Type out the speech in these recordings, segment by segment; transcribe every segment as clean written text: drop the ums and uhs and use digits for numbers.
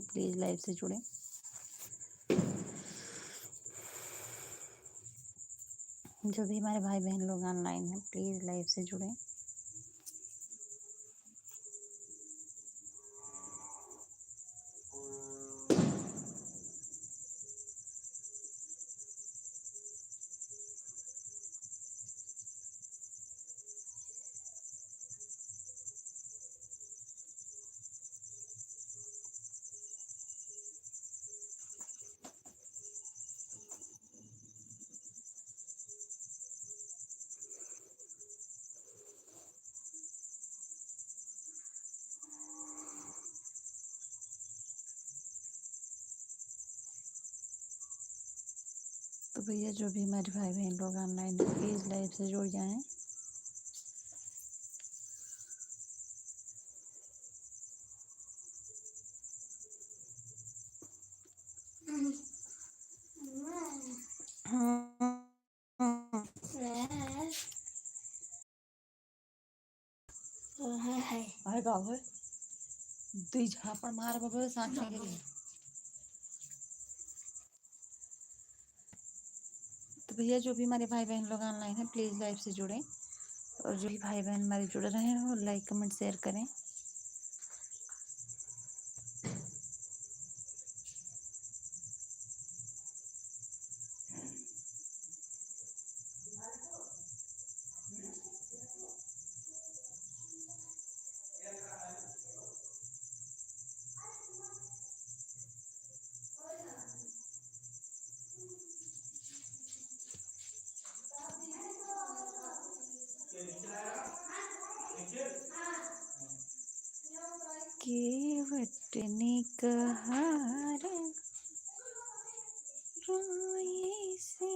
हैं please live से जुड़ें। जो भी हमारे भाई बहन लोग ऑनलाइन हैं प्लीज़ लाइव से जुड़ें। तो भैया जो भी हमारे भाई बहन लोग ऑनलाइन हैं प्लीज़ लाइव से जुड़ जाएं। हाय गाँव है दुई झापड़ मार बाबा सांस के लिए। तो भैया जो भी हमारे भाई बहन लोग ऑनलाइन हैं प्लीज़ लाइव से जुड़ें और जो भी भाई बहन हमारे जुड़ रहे हैं वो लाइक कमेंट शेयर करें। केवटनी कहार रोए से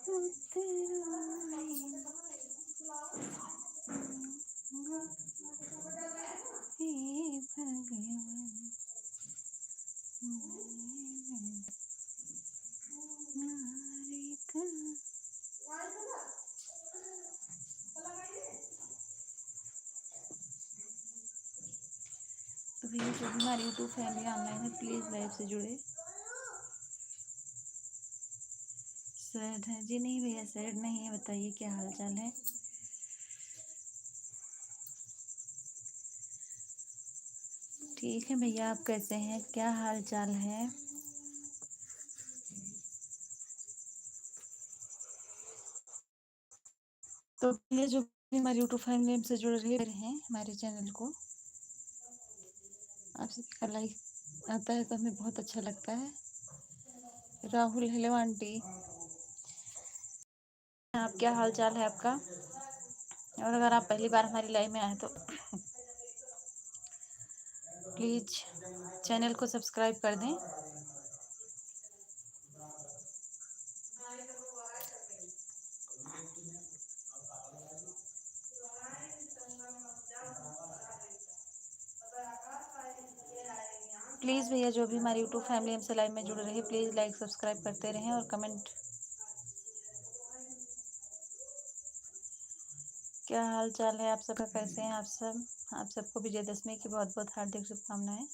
उतराए हे भगवान नारे का। तो भैया जो भी हमारी यूट्यूब फैमिली ऑनलाइन है प्लीज़ लाइव से जुड़े। सैड है जी? नहीं भैया सैड नहीं है, बताइए क्या हाल चाल है। ठीक है भैया, आप कैसे हैं, क्या हाल चाल है। तो भैया जो भी हमारे यूट्यूब फैमिली से जुड़ रहे हैं हमारे चैनल को, आप सबका लाइक आता है तो हमें बहुत अच्छा लगता है। राहुल हेलो आंटी, आप क्या हाल चाल है आपका। और अगर आप पहली बार हमारी लाइव में आए तो प्लीज़ चैनल को सब्सक्राइब कर दें। प्लीज़ भैया जो भी हमारी यूट्यूब फैमिली हमसे लाइव में जुड़ रही है प्लीज़ लाइक सब्सक्राइब करते रहें और कमेंट। क्या हाल चाल है आप सबका, कैसे हैं आप सब। आप सबको विजयदशमी की बहुत बहुत हार्दिक शुभकामनाएं।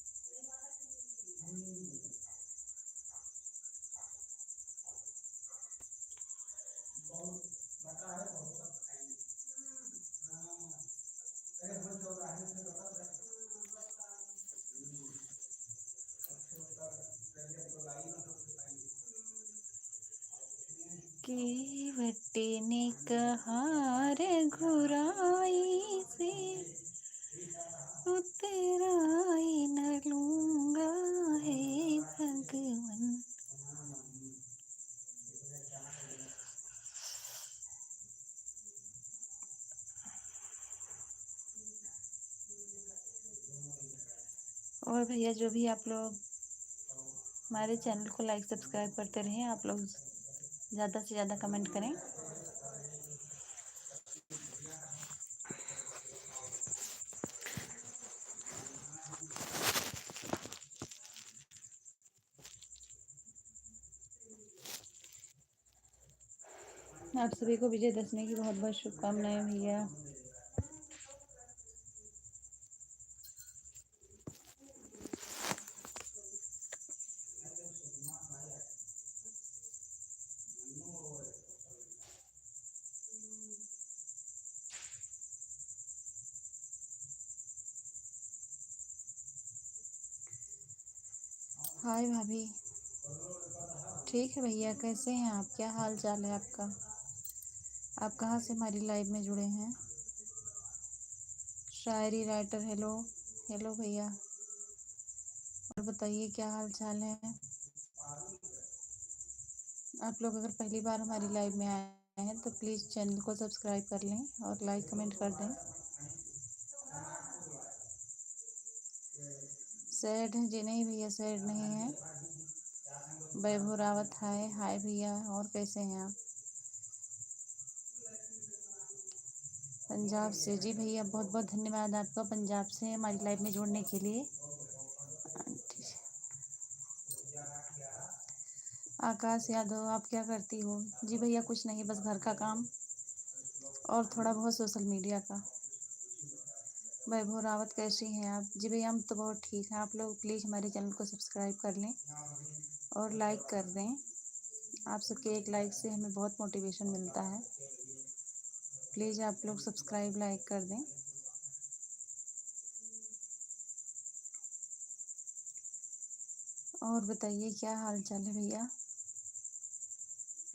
केवटनी कहार घुराई से उतराई न लूंगा हे भगवान। और भैया जो भी आप लोग हमारे चैनल को लाइक सब्सक्राइब करते रहें, आप लोग ज़्यादा से ज़्यादा कमेंट करें। आप सभी को विजयदशमी की बहुत बहुत शुभकामनाएं भैया। हाय भाभी। ठीक है भैया, कैसे हैं आप? क्या हाल चाल है आपका? आप कहाँ से हमारी लाइव में जुड़े हैं? शायरी राइटर, हेलो। हेलो भैया। और बताइए क्या हाल चाल है? आप लोग अगर पहली बार हमारी लाइव में आए हैं तो प्लीज़ चैनल को सब्सक्राइब कर लें और लाइक कमेंट कर दें। सैड हैं जी? नहीं भैया, सैड नहीं है। वैभव रावत, हाय। हाय भैया, और कैसे हैं आप? पंजाब से? जी भैया, बहुत बहुत धन्यवाद आपका पंजाब से हमारी लाइव में जुड़ने के लिए। आकाश यादव, आप क्या करती हो? जी भैया, कुछ नहीं, बस घर का काम और थोड़ा बहुत सोशल मीडिया का। वैभव रावत, कैसी हैं आप? जी भैया, हम तो बहुत ठीक हैं। आप लोग प्लीज़ हमारे चैनल को सब्सक्राइब कर लें और लाइक कर दें। आप सबके एक लाइक से हमें बहुत मोटिवेशन मिलता है। प्लीज़ आप लोग सब्सक्राइब लाइक कर दें। और बताइए क्या हाल चाल है भैया?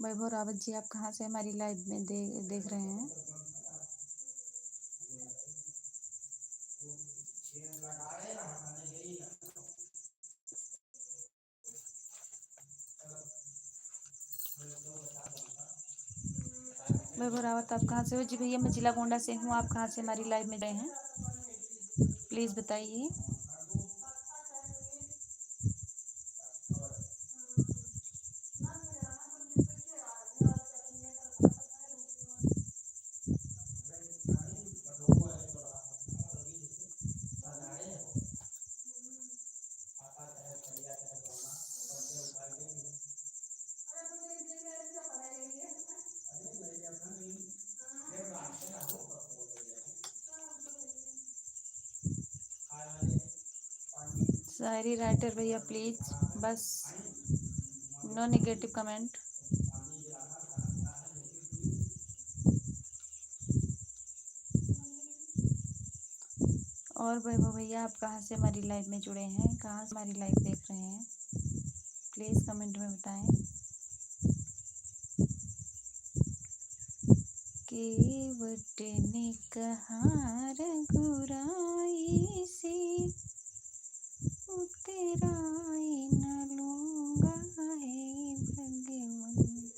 वैभव रावत जी, आप कहाँ से हमारी लाइव में देख रहे हैं? वैभव रावत, आप कहाँ से हो? जी भैया, मैं जिला गोंडा से हूँ। आप कहाँ से हमारी लाइव में गए हैं? प्लीज़ बताइए। शायरी राइटर भैया, प्लीज़, बस नो नेगेटिव कमेंट। और वैभव भैया, आप कहाँ से हमारी लाइव में जुड़े हैं? कहाँ से हमारी लाइव देख रहे हैं? प्लीज़ कमेंट में बताएं। केवट ने कहा रघुराई से, उतराई न लूँगा है भगवन।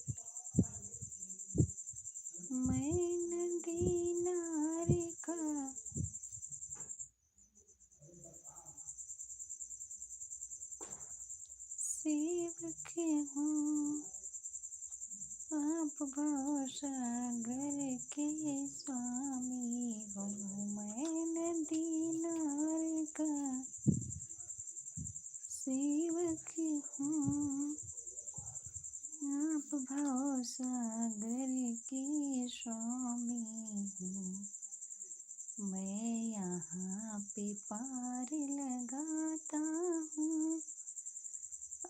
मैं नदी नारे का सेवक हूँ, आप भव सागर के स्वामी हो। मैं नदी नार का सेवक हूँ, आप भव सागर के स्वामी हूँ। मैं यहाँ पे पार लगाता हूँ,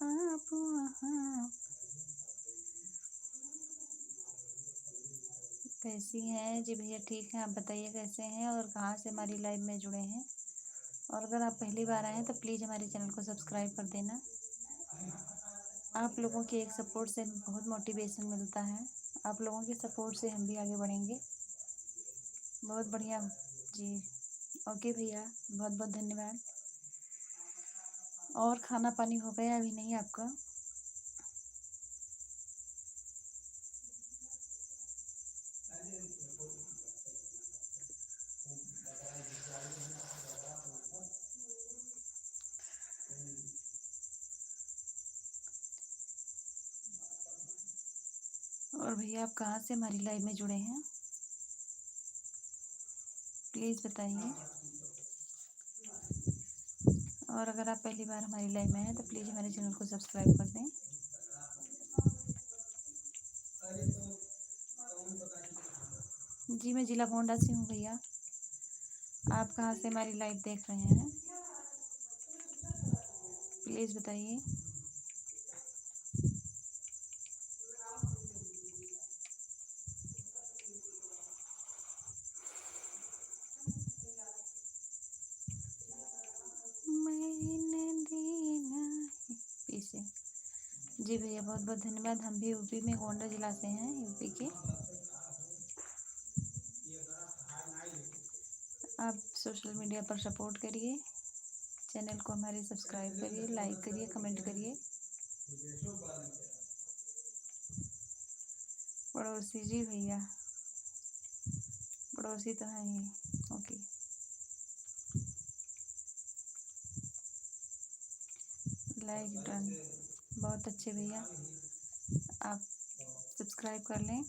आप वहाँ। कैसी हैं जी भैया? ठीक है, आप बताइए कैसे हैं और कहाँ से हमारी लाइव में जुड़े हैं? और अगर आप पहली बार आए हैं तो प्लीज़ हमारे चैनल को सब्सक्राइब कर देना। आप लोगों के एक सपोर्ट से हमें बहुत मोटिवेशन मिलता है। आप लोगों के सपोर्ट से हम भी आगे बढ़ेंगे। बहुत बढ़िया जी। ओके भैया, बहुत बहुत धन्यवाद। और खाना पानी हो गया अभी नहीं आपका? और भैया, आप कहाँ से हमारी लाइव में जुड़े हैं? प्लीज़ बताइए। और अगर आप पहली बार हमारी लाइव में हैं तो प्लीज़ हमारे चैनल को सब्सक्राइब कर दें। जी, मैं जिला गोंडा से हूँ भैया। आप कहाँ से हमारी लाइव देख रहे हैं? प्लीज़ बताइए। मैं नदी जी भैया बहुत बहुत धन्यवाद। हम भी यूपी में गोंडा जिला से हैं, यूपी के। आप सोशल मीडिया पर सपोर्ट करिए, चैनल को हमारे सब्सक्राइब करिए, लाइक करिए, कमेंट करिए। पड़ोसी जी भैया, पड़ोसी तो हैं ही। ओके, लाइक डन, बहुत अच्छे भैया। आप सब्सक्राइब कर लें।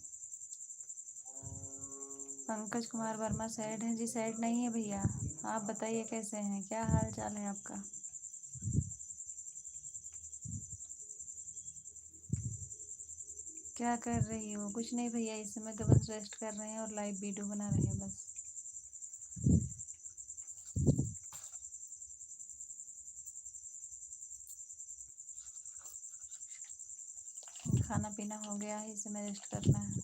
पंकज कुमार वर्मा सैड हैं? जी सैड नहीं है भैया। आप बताइए कैसे हैं, क्या हाल चाल है आपका? क्या कर रही हो? कुछ नहीं भैया, इस समय तो बस रेस्ट कर रहे हैं और लाइव वीडियो बना रहे हैं बस। खाना पीना हो गया है, इस समय रेस्ट करना है।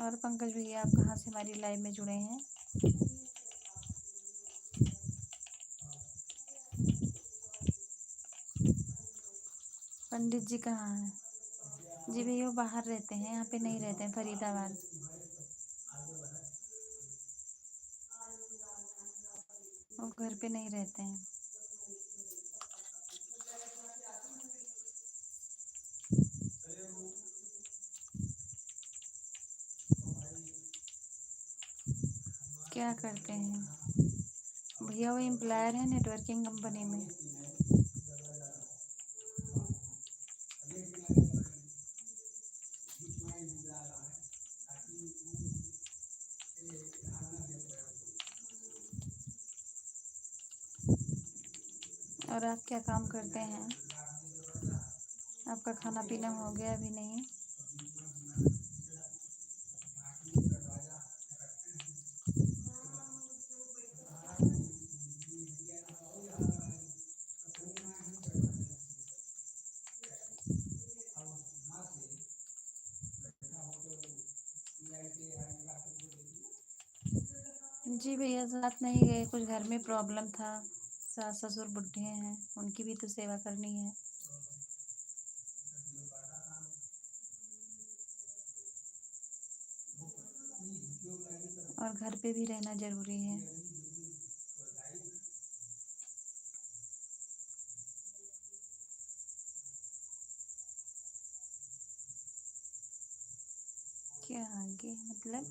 और पंकज भैया, आप कहाँ से हमारी लाइव में जुड़े हैं? पंडित जी कहाँ हैं? जी भैया वो बाहर रहते हैं, यहाँ पे नहीं रहते हैं, फरीदाबाद। वो घर पे नहीं रहते हैं। क्या करते हैं भैया? वो एम्प्लॉयर है नेटवर्किंग कंपनी में। और आप क्या काम करते हैं? आपका खाना पीना हो गया? अभी नहीं? जी भैया साथ नहीं गए, कुछ घर में प्रॉब्लम था। सास ससुर बुढ़े हैं, उनकी भी तो सेवा करनी है। और घर पे भी रहना जरूरी है। क्या आगे मतलब?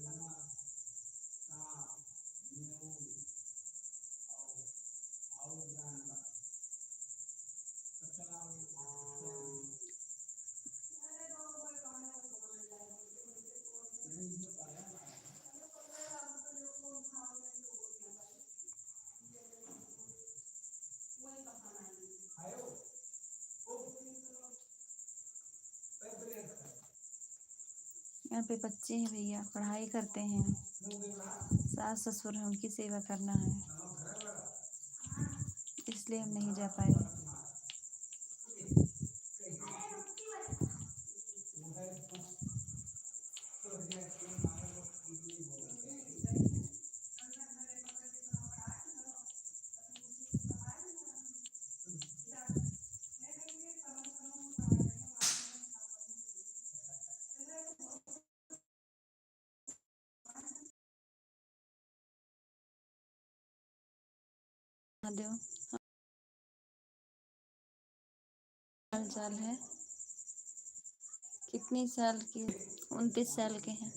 यहाँ पे बच्चे हैं भैया, पढ़ाई करते हैं। सास ससुर हैं, उनकी सेवा करना है, इसलिए हम नहीं जा पाए। महादेव, हाल चाल है? कितनी साल की? 29 साल के हैं।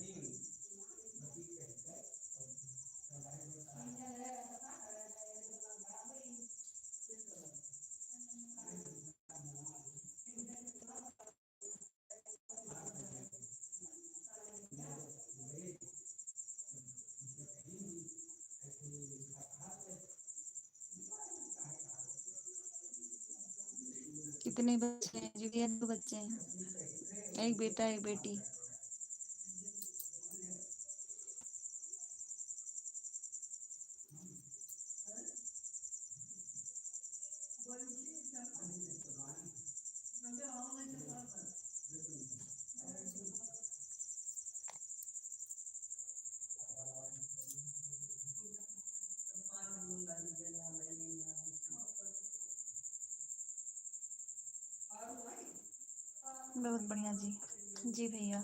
कितने बच्चे हैं जी भैया? 2 बच्चे हैं, एक बेटा एक बेटी। बहुत बढ़िया जी। जी भैया,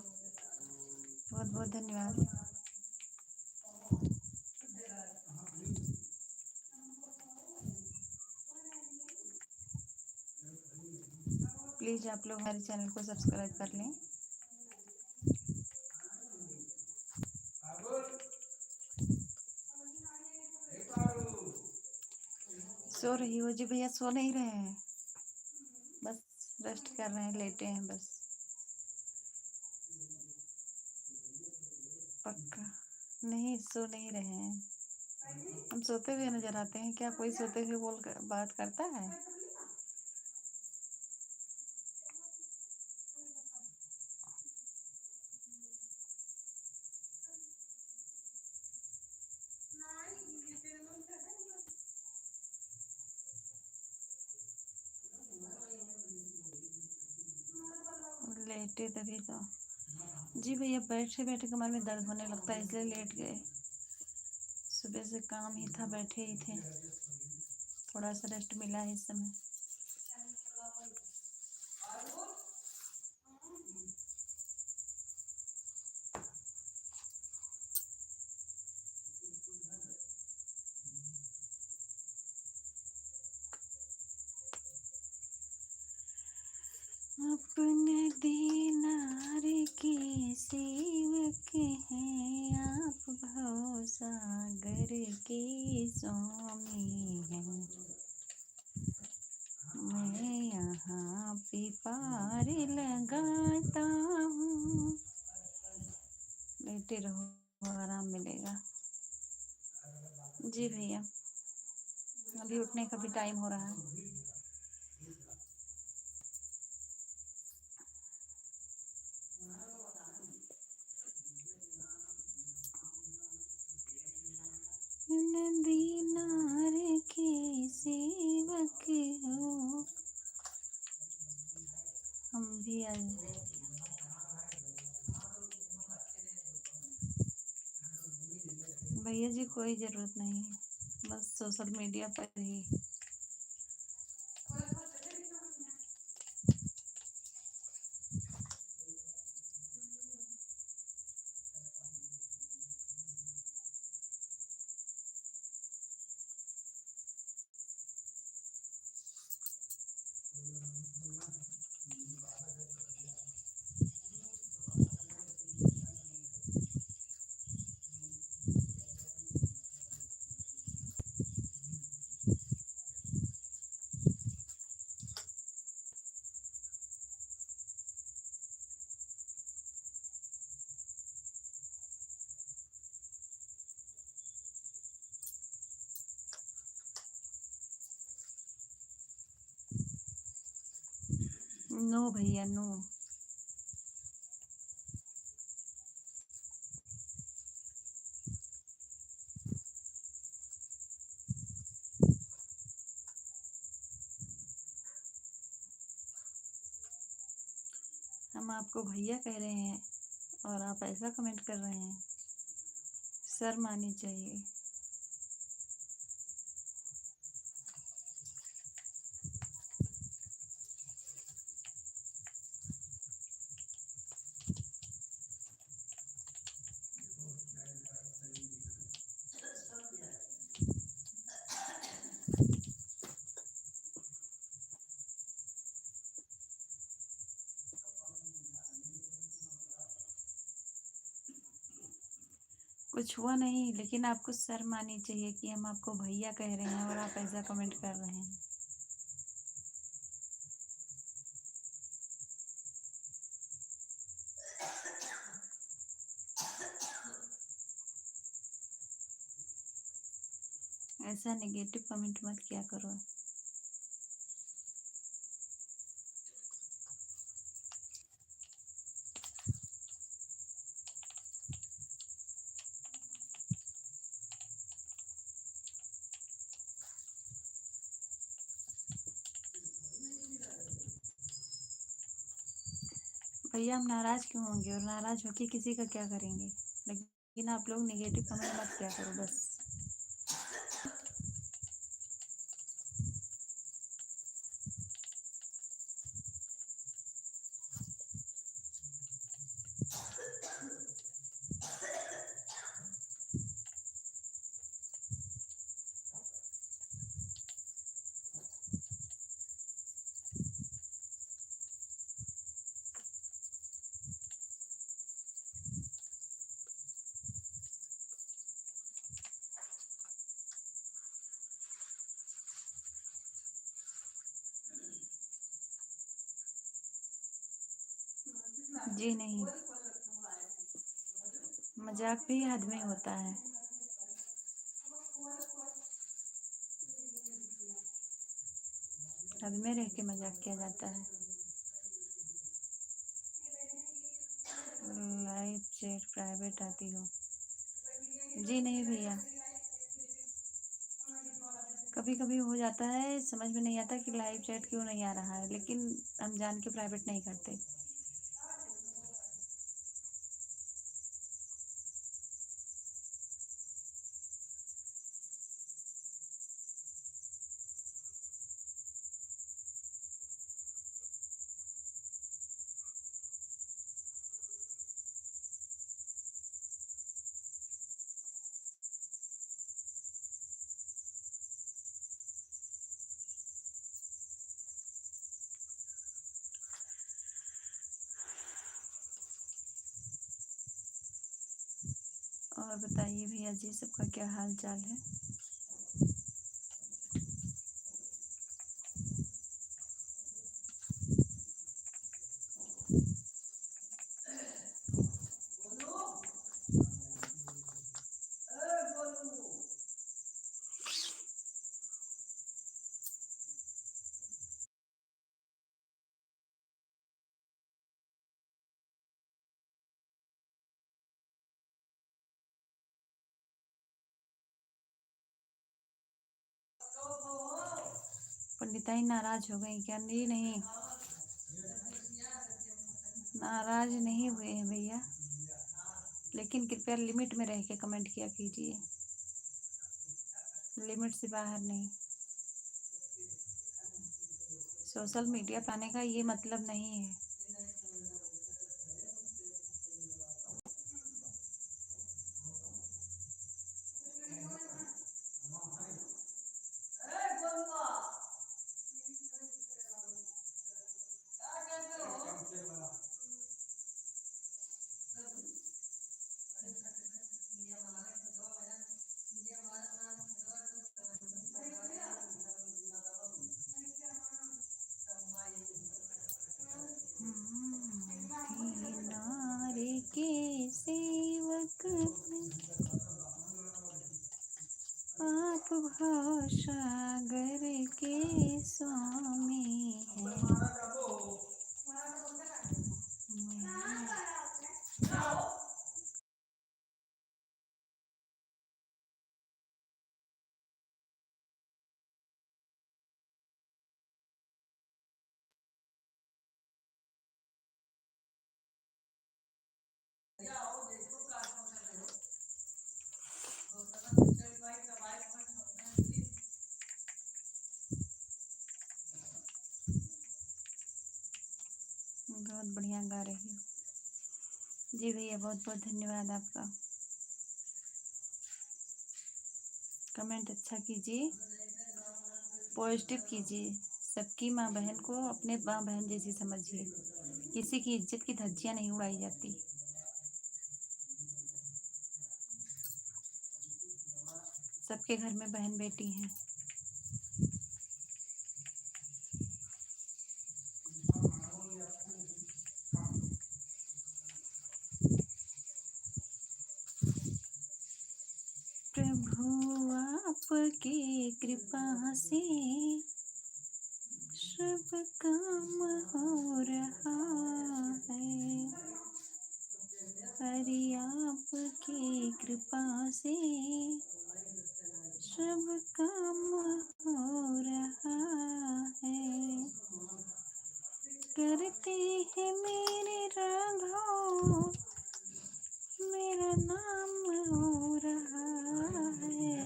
बहुत बहुत धन्यवाद। प्लीज़ आप लोग हमारे चैनल को सब्सक्राइब कर लें। सो रही हो जी भैया? सो नहीं रहे हैं, बस रेस्ट कर रहे हैं, लेटे हैं बस। पक्का नहीं, सो नहीं रहे हैं। हम सोते हुए नजर आते हैं क्या? कोई सोते हुए बात करता है? लेटे तभी तो। जी भैया, बैठे बैठे कमर में दर्द होने लगता है, इसलिए लेट गए। सुबह से काम ही था, बैठे ही थे, थोड़ा सा रेस्ट मिला है इस समय। अपने दीनार के सेवक हैं आप, भव सागर के स्वामी हैं। मैं यहाँ पे पार लगाता हूँ। लेटे रहो, आराम मिलेगा। जी भैया, अभी उठने का भी टाइम हो रहा है। दीनार के सेवक हो, हम भी आज। भैया जी कोई ज़रूरत नहीं है, बस सोशल मीडिया पर ही। नो भैया नो। हम आपको भैया कह रहे हैं और आप ऐसा कमेंट कर रहे हैं, शर्म आनी चाहिए। कुछ हुआ नहीं, लेकिन आपको शर्म आनी चाहिए कि हम आपको भैया कह रहे हैं और आप ऐसा कमेंट कर रहे हैं। ऐसा नेगेटिव कमेंट मत किया करो। भैया हम नाराज क्यों होंगे, और नाराज होके किसी का क्या करेंगे? लेकिन आप लोग नेगेटिव कमेंट मत किया करो बस। जी नहीं, मजाक भी हद में होता है। हद में रह के मजाक किया जाता है। लाइव चैट प्राइवेट आती हो? जी नहीं भैया, कभी कभी हो जाता है, समझ में नहीं आता कि लाइव चैट क्यों नहीं आ रहा है, लेकिन हम जान के प्राइवेट नहीं करते। और बताइए भैया जी, सबका क्या हाल चाल है? पंडिताई नाराज हो गई क्या? जी नहीं, नाराज नहीं हुए हैं भैया, लेकिन कृपया लिमिट में रह के कमेंट किया कीजिए, लिमिट से बाहर नहीं। सोशल मीडिया पाने का ये मतलब नहीं है। किनारे के सेवक आप भव सागर के स्वामी हैं। बहुत बढ़िया गा रही हो जी भैया, बहुत बहुत धन्यवाद आपका। कमेंट अच्छा कीजिए, पॉजिटिव कीजिए, सबकी माँ बहन को अपने माँ बहन जैसी समझिए, किसी की इज्जत की धज्जियाँ नहीं उड़ाई जाती। सबके घर में बहन बेटी हैं। प्रभु आपकी कृपा से सब काम हो रहा है, हरि आपकी कृपा से सब काम हो रहा है। करते हैं मेरे राघव, मेरा नाम हो रहा है,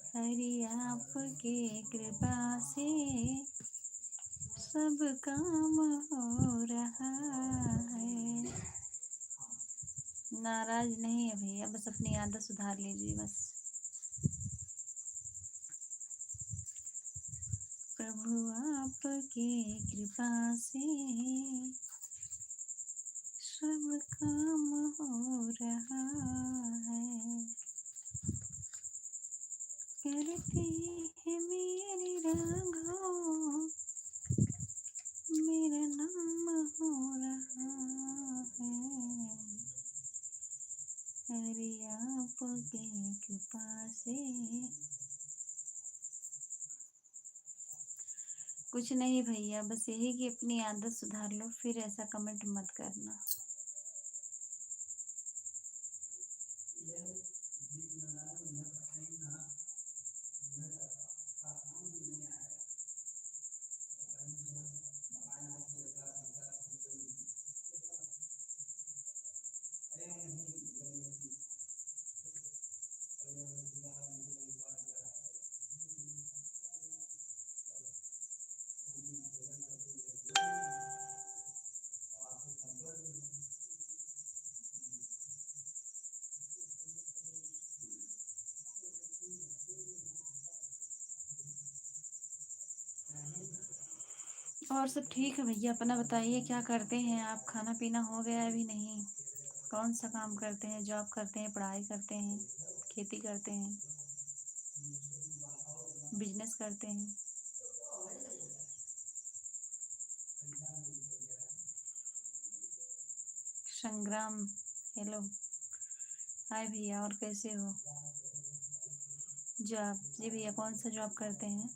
हरि आपके कृपा से सब काम हो रहा है। नाराज नहीं है भैया, बस अपनी आदत सुधार लीजिए बस। प्रभु आपके कृपा से सब काम हो रहा है, करते हैं मेरे राघव, मेरा नाम हो रहा हरी आपके कृपा से। कुछ नहीं भैया, बस यही कि अपनी आदत सुधार लो, फिर ऐसा कमेंट मत करना। और सब ठीक है भैया, अपना बताइए क्या करते हैं आप? खाना पीना हो गया अभी नहीं? कौन सा काम करते हैं? जॉब करते हैं, पढ़ाई करते हैं, खेती करते हैं, बिजनेस करते हैं? संग्राम, हेलो, हाय भैया, और कैसे हो? जॉब, जी भैया, कौन सा जॉब करते हैं?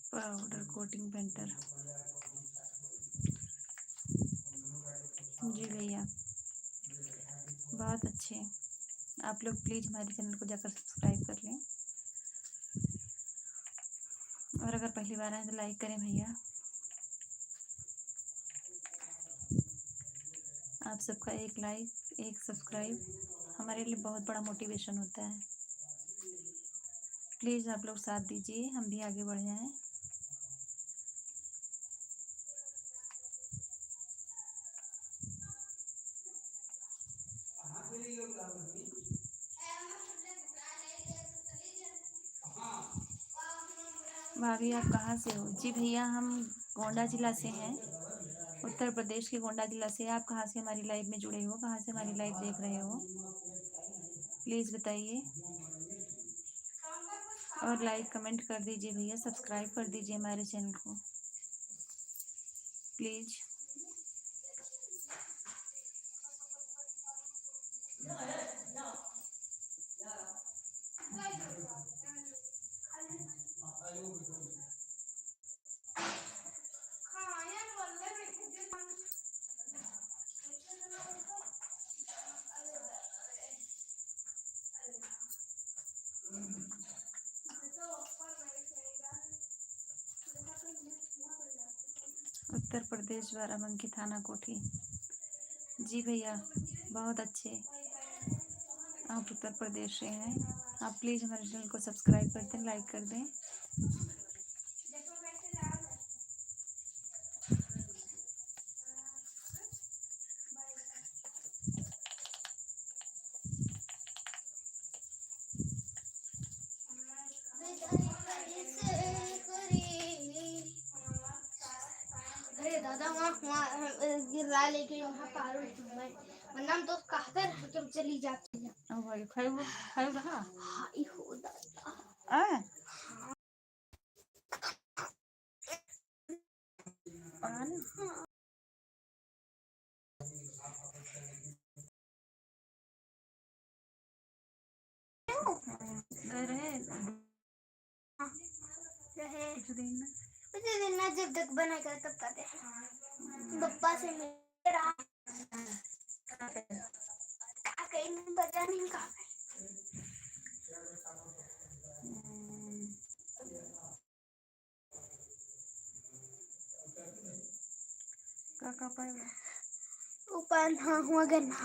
Powder coating painter. जी भैया, बहुत अच्छे। आप लोग प्लीज़ हमारे चैनल को जाकर सब्सक्राइब कर लें, और अगर पहली बार आए तो लाइक करें भैया। आप सबका एक लाइक, एक सब्सक्राइब हमारे लिए बहुत बड़ा मोटिवेशन होता है। प्लीज़ आप लोग साथ दीजिए, हम भी आगे बढ़ जाएं। भाभी, आप कहाँ से हो? जी भैया, हम गोंडा जिला से हैं, उत्तर प्रदेश के गोंडा जिला से। आप कहाँ से हमारी लाइव में जुड़े हो? कहाँ से हमारी लाइव देख रहे हो? प्लीज़ बताइए, और लाइक कमेंट कर दीजिए भैया, सब्सक्राइब कर दीजिए हमारे चैनल को प्लीज़। उत्तर प्रदेश, बाराबंकी थाना कोठी। जी भैया, बहुत अच्छे। आप उत्तर प्रदेश से हैं। आप प्लीज़ हमारे चैनल को सब्सक्राइब कर दें, लाइक कर दें। अरे दादा, वहाँ गिरा लेके वहाँ पारो वरना तो कहते रह तुम चली जाती है। ओ भाई, खाई रहा। हाय हो दादा। आ पान रहे रहे कुछ दिन। मुझे दिन जब तक बना कर तब कहते हैं पप्पा से मिल रहा कहीं पता नहीं कहा। का पाएगा ऊपर हाँ हुआ गन्ना।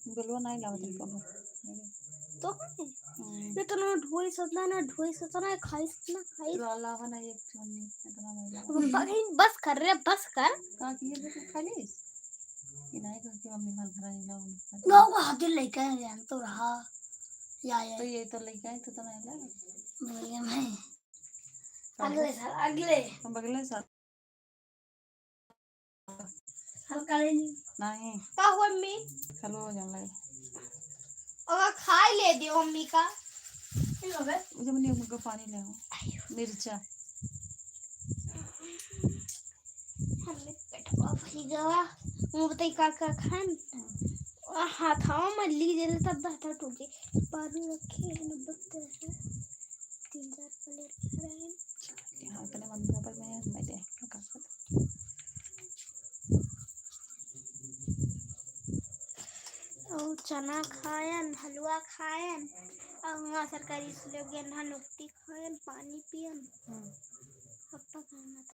बिलवा नहीं लावत है कोनो। तो ये तो ना ढोई सतना खाई सतना खाई लावा ना एक चुन्नी इतना नहीं लावा। बस कर रे बस कर का की ये तो खाली ये नहीं कर के मम्मी घर घर लाओ गाँव का हाथी लेके आए जान तो रहा या तो ये तो लेके आए तो नहीं ला बढ़िया में अगले साल अगले हम बगले साल हल्का ले नहीं का हुआ मम्मी चलो हो जाने लगे और खाई ले दियो मम्मी का जब नहीं मुझको पानी ले आओ मिर्चा हमने पेटवा भरी गया वो बताई का खान हाथाओं में ली दे तब दाता टूटे पानी रखे हैं न बकते हैं 3-4 प्लेट भरे हैं यहाँ इतने मंदिर पर मैं दे और चना खायन हलवा खायन और वहाँ सरकारी स्कूल गए ना नुक्ती खायन पानी पियन